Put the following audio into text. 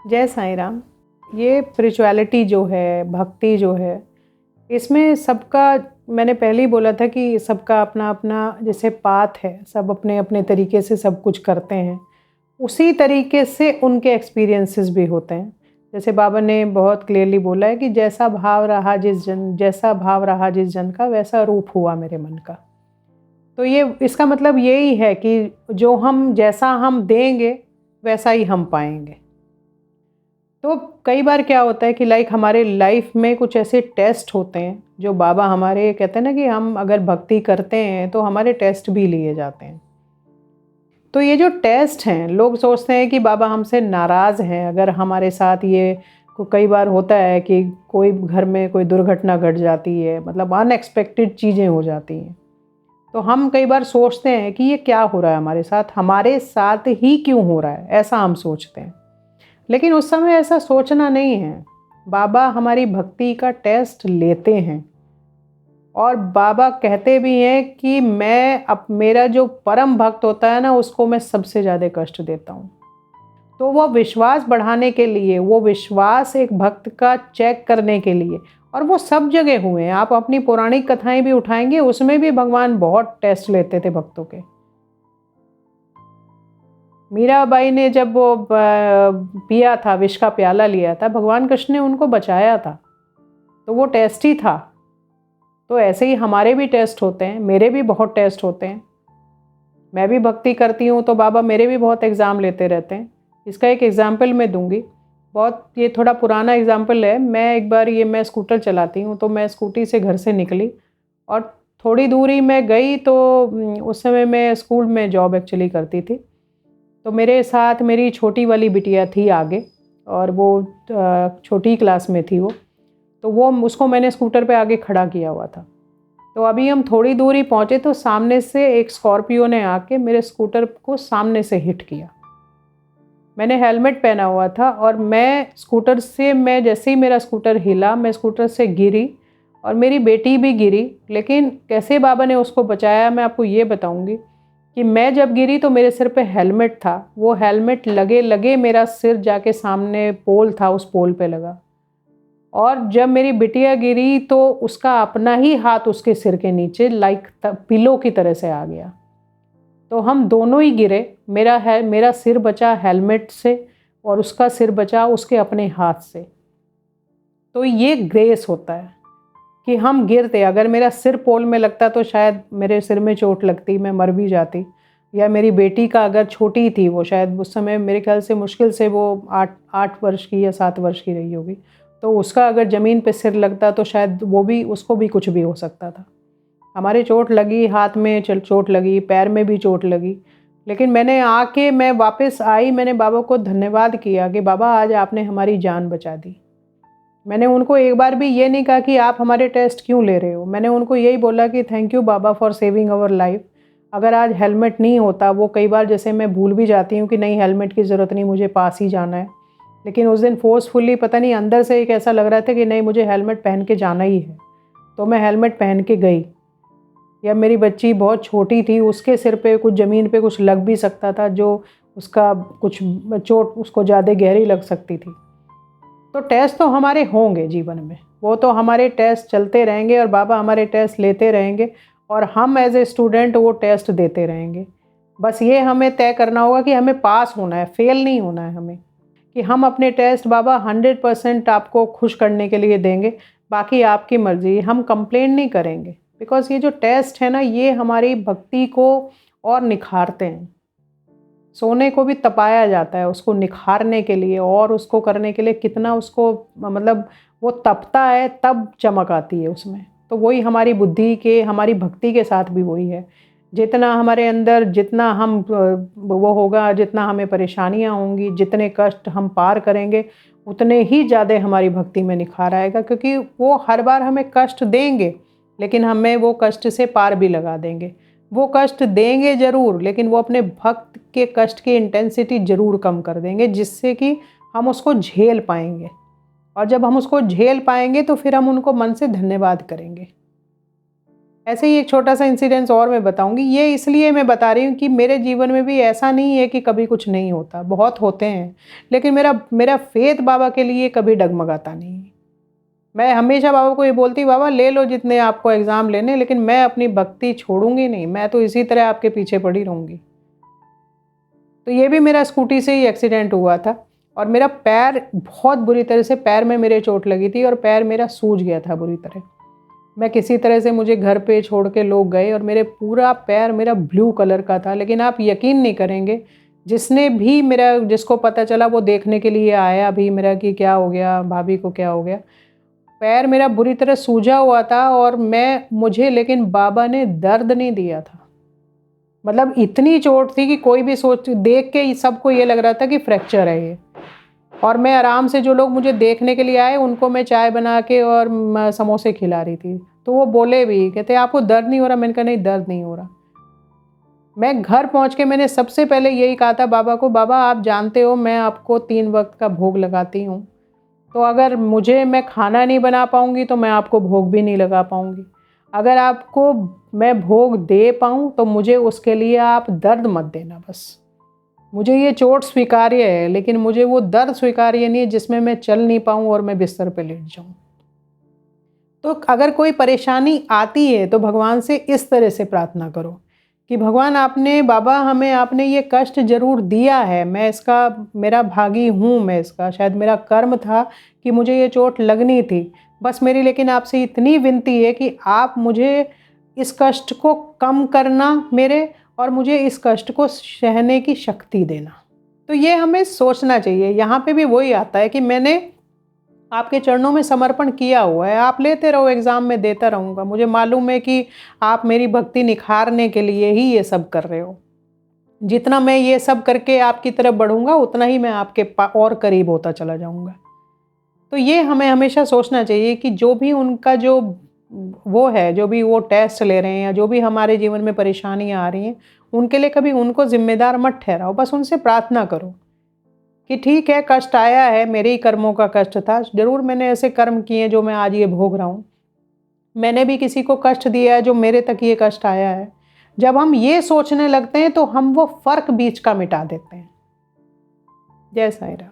जय साईं राम। ये स्पिरिचुअलिटी जो है, भक्ति जो है, इसमें सबका, मैंने पहले ही बोला था कि सबका अपना अपना जैसे पाथ है, सब अपने अपने तरीके से सब कुछ करते हैं, उसी तरीके से उनके एक्सपीरियंसेस भी होते हैं। जैसे बाबा ने बहुत क्लियरली बोला है कि जैसा भाव रहा जिस जन का वैसा रूप हुआ मेरे मन का। तो ये इसका मतलब यही है कि जैसा हम देंगे वैसा ही हम पाएंगे। तो कई बार क्या होता है कि हमारे लाइफ में कुछ ऐसे टेस्ट होते हैं जो बाबा हमारे कहते हैं ना कि हम अगर भक्ति करते हैं तो हमारे टेस्ट भी लिए जाते हैं। तो ये जो टेस्ट हैं, लोग सोचते हैं कि बाबा हमसे नाराज़ हैं अगर हमारे साथ ये कई बार होता है कि कोई घर में कोई दुर्घटना घट जाती है, मतलब अनएक्सपेक्टेड चीज़ें हो जाती हैं। तो हम कई बार सोचते हैं कि ये क्या हो रहा है हमारे साथ ही क्यों हो रहा है, ऐसा हम सोचते हैं। लेकिन उस समय ऐसा सोचना नहीं है। बाबा हमारी भक्ति का टेस्ट लेते हैं और बाबा कहते भी हैं कि मेरा जो परम भक्त होता है ना, उसको मैं सबसे ज़्यादा कष्ट देता हूँ। तो वो विश्वास बढ़ाने के लिए, वो विश्वास एक भक्त का चेक करने के लिए, और वो सब जगह हुए हैं। आप अपनी पौराणिक कथाएं भी उठाएंगे, उसमें भी भगवान बहुत टेस्ट लेते थे भक्तों के। मीराबाई ने जब वो पिया था, विष का प्याला लिया था, भगवान कृष्ण ने उनको बचाया था, तो वो टेस्ट ही था। तो ऐसे ही हमारे भी टेस्ट होते हैं, मेरे भी बहुत टेस्ट होते हैं। मैं भी भक्ति करती हूँ तो बाबा मेरे भी बहुत एग्ज़ाम लेते रहते हैं। इसका एक एग्ज़ाम्पल मैं दूंगी, ये थोड़ा पुराना एग्ज़ाम्पल है। मैं स्कूटर चलाती हूँ, तो मैं स्कूटी से घर से निकली और थोड़ी दूरी मैं गई, तो उस समय मैं स्कूल में जॉब एक्चुअली करती थी। तो मेरे साथ मेरी छोटी वाली बिटिया थी आगे, और वो छोटी क्लास में थी वो, तो उसको मैंने स्कूटर पे आगे खड़ा किया हुआ था। तो अभी हम थोड़ी दूरी पहुँचे तो सामने से एक स्कॉर्पियो ने आके मेरे स्कूटर को सामने से हिट किया। मैंने हेलमेट पहना हुआ था और मैं जैसे ही मेरा स्कूटर हिला, मैं स्कूटर से गिरी और मेरी बेटी भी गिरी। लेकिन कैसे बाबा ने उसको बचाया, मैं आपको ये बताऊंगी कि मैं जब गिरी तो मेरे सिर पे हेलमेट था, वो हेलमेट लगे लगे मेरा सिर जाके सामने पोल था, उस पोल पे लगा। और जब मेरी बिटिया गिरी तो उसका अपना ही हाथ उसके सिर के नीचे पिलो की तरह से आ गया। तो हम दोनों ही गिरे। मेरा सिर बचा हेलमेट से और उसका सिर बचा उसके अपने हाथ से। तो ये ग्रेस होता है कि हम गिरते, अगर मेरा सिर पोल में लगता तो शायद मेरे सिर में चोट लगती, मैं मर भी जाती। या मेरी बेटी का, अगर छोटी थी वो, शायद उस समय मेरे ख्याल से मुश्किल से वो 8 वर्ष की या 7 वर्ष की रही होगी, तो उसका अगर ज़मीन पे सिर लगता तो शायद उसको भी कुछ भी हो सकता था। हमारे चोट लगी, हाथ में चोट लगी, पैर में भी चोट लगी। लेकिन मैं वापस आई, मैंने बाबा को धन्यवाद किया कि बाबा आज आपने हमारी जान बचा दी। मैंने उनको एक बार भी ये नहीं कहा कि आप हमारे टेस्ट क्यों ले रहे हो। मैंने उनको यही बोला कि थैंक यू बाबा फॉर सेविंग आवर लाइफ। अगर आज हेलमेट नहीं होता, वो कई बार जैसे मैं भूल भी जाती हूँ कि नहीं हेलमेट की ज़रूरत नहीं, मुझे पास ही जाना है, लेकिन उस दिन फोर्सफुली पता नहीं अंदर से एक ऐसा लग रहा था कि नहीं, मुझे हेलमेट पहन के जाना ही है, तो मैं हेलमेट पहन के गई। या मेरी बच्ची बहुत छोटी थी, उसके सिर पे कुछ ज़मीन पे कुछ लग भी सकता था, जो उसका कुछ चोट उसको ज़्यादा गहरी लग सकती थी। तो टेस्ट तो हमारे होंगे जीवन में, वो तो हमारे टेस्ट चलते रहेंगे और बाबा हमारे टेस्ट लेते रहेंगे और हम एज ए स्टूडेंट वो टेस्ट देते रहेंगे। बस ये हमें तय करना होगा कि हमें पास होना है, फेल नहीं होना है हमें, कि हम अपने टेस्ट बाबा 100% आपको खुश करने के लिए देंगे, बाकी आपकी मर्ज़ी, हम कंप्लेंट नहीं करेंगे। बिकॉज़ ये जो टेस्ट है ना, ये हमारी भक्ति को और निखारते हैं। सोने को भी तपाया जाता है उसको निखारने के लिए, और उसको करने के लिए कितना उसको, मतलब वो तपता है तब चमक आती है उसमें। तो वही हमारी बुद्धि के, हमारी भक्ति के साथ भी वही है। जितना हमारे अंदर, जितना हम वो होगा, जितना हमें परेशानियां होंगी, जितने कष्ट हम पार करेंगे, उतने ही ज़्यादा हमारी भक्ति में निखार आएगा। क्योंकि वो हर बार हमें कष्ट देंगे, लेकिन हमें वो कष्ट से पार भी लगा देंगे। वो कष्ट देंगे ज़रूर, लेकिन वो अपने भक्त के कष्ट की इंटेंसिटी ज़रूर कम कर देंगे, जिससे कि हम उसको झेल पाएंगे। और जब हम उसको झेल पाएंगे तो फिर हम उनको मन से धन्यवाद करेंगे। ऐसे ही एक छोटा सा इंसिडेंस और मैं बताऊंगी। ये इसलिए मैं बता रही हूँ कि मेरे जीवन में भी ऐसा नहीं है कि कभी कुछ नहीं होता, बहुत होते हैं, लेकिन मेरा मेरा फेथ बाबा के लिए कभी डगमगाता नहीं है। मैं हमेशा बाबा को ये बोलती, बाबा ले लो जितने आपको एग्ज़ाम लेने, लेकिन मैं अपनी भक्ति छोड़ूंगी नहीं, मैं तो इसी तरह आपके पीछे पड़ी रहूँगी। तो ये भी मेरा स्कूटी से ही एक्सीडेंट हुआ था और मेरा पैर बहुत बुरी तरह से, पैर में मेरे चोट लगी थी और पैर मेरा सूज गया था बुरी तरह। मैं किसी तरह से, मुझे घर पे छोड़ के लोग गए और मेरे पूरा पैर मेरा ब्लू कलर का था। लेकिन आप यकीन नहीं करेंगे, जिसने भी मेरा, जिसको पता चला वो देखने के लिए आया भी मेरा कि क्या हो गया, भाभी को क्या हो गया। पैर मेरा बुरी तरह सूजा हुआ था और मुझे लेकिन बाबा ने दर्द नहीं दिया था। मतलब इतनी चोट थी कि कोई भी सोच देख के ही सबको ये लग रहा था कि फ्रैक्चर है ये। और मैं आराम से, जो लोग मुझे देखने के लिए आए उनको मैं चाय बना के और समोसे खिला रही थी। तो वो बोले भी, कहते आपको दर्द नहीं हो रहा? मैंने कहा नहीं, दर्द नहीं हो रहा। मैं घर पहुंच के मैंने सबसे पहले यही कहा था बाबा को, बाबा आप जानते हो मैं आपको 3 वक्त का भोग लगाती हूँ, तो अगर मैं खाना नहीं बना पाऊँगी तो मैं आपको भोग भी नहीं लगा पाऊँगी। अगर आपको मैं भोग दे पाऊँ तो मुझे उसके लिए आप दर्द मत देना बस। मुझे ये चोट स्वीकार्य है, लेकिन मुझे वो दर्द स्वीकार्य नहीं है जिसमें मैं चल नहीं पाऊँ और मैं बिस्तर पे लेट जाऊँ। तो अगर कोई परेशानी आती है तो भगवान से इस तरह से प्रार्थना करो कि भगवान बाबा आपने ये कष्ट ज़रूर दिया है, मैं इसका मेरा भागी हूँ, मैं इसका शायद मेरा कर्म था कि मुझे ये चोट लगनी थी। बस मेरी लेकिन आपसे इतनी विनती है कि आप मुझे इस कष्ट को कम करना मेरे, और मुझे इस कष्ट को सहने की शक्ति देना। तो ये हमें सोचना चाहिए। यहाँ पे भी वही आता है कि मैंने आपके चरणों में समर्पण किया हुआ है, आप लेते रहो, एग्ज़ाम में देता रहूँगा। मुझे मालूम है कि आप मेरी भक्ति निखारने के लिए ही ये सब कर रहे हो। जितना मैं ये सब करके आपकी तरफ बढ़ूँगा उतना ही मैं आपके और करीब होता चला जाऊँगा। तो ये हमें हमेशा सोचना चाहिए कि जो भी उनका जो वो है, जो भी वो टेस्ट ले रहे हैं या जो भी हमारे जीवन में परेशानियाँ आ रही हैं, उनके लिए कभी उनको ज़िम्मेदार मत ठहराओ। बस उनसे प्रार्थना करो कि ठीक है, कष्ट आया है, मेरे ही कर्मों का कष्ट था। ज़रूर मैंने ऐसे कर्म किए जो मैं आज ये भोग रहा हूँ। मैंने भी किसी को कष्ट दिया है जो मेरे तक ये कष्ट आया है। जब हम ये सोचने लगते हैं तो हम वो फ़र्क बीच का मिटा देते हैं। जय साईं राम।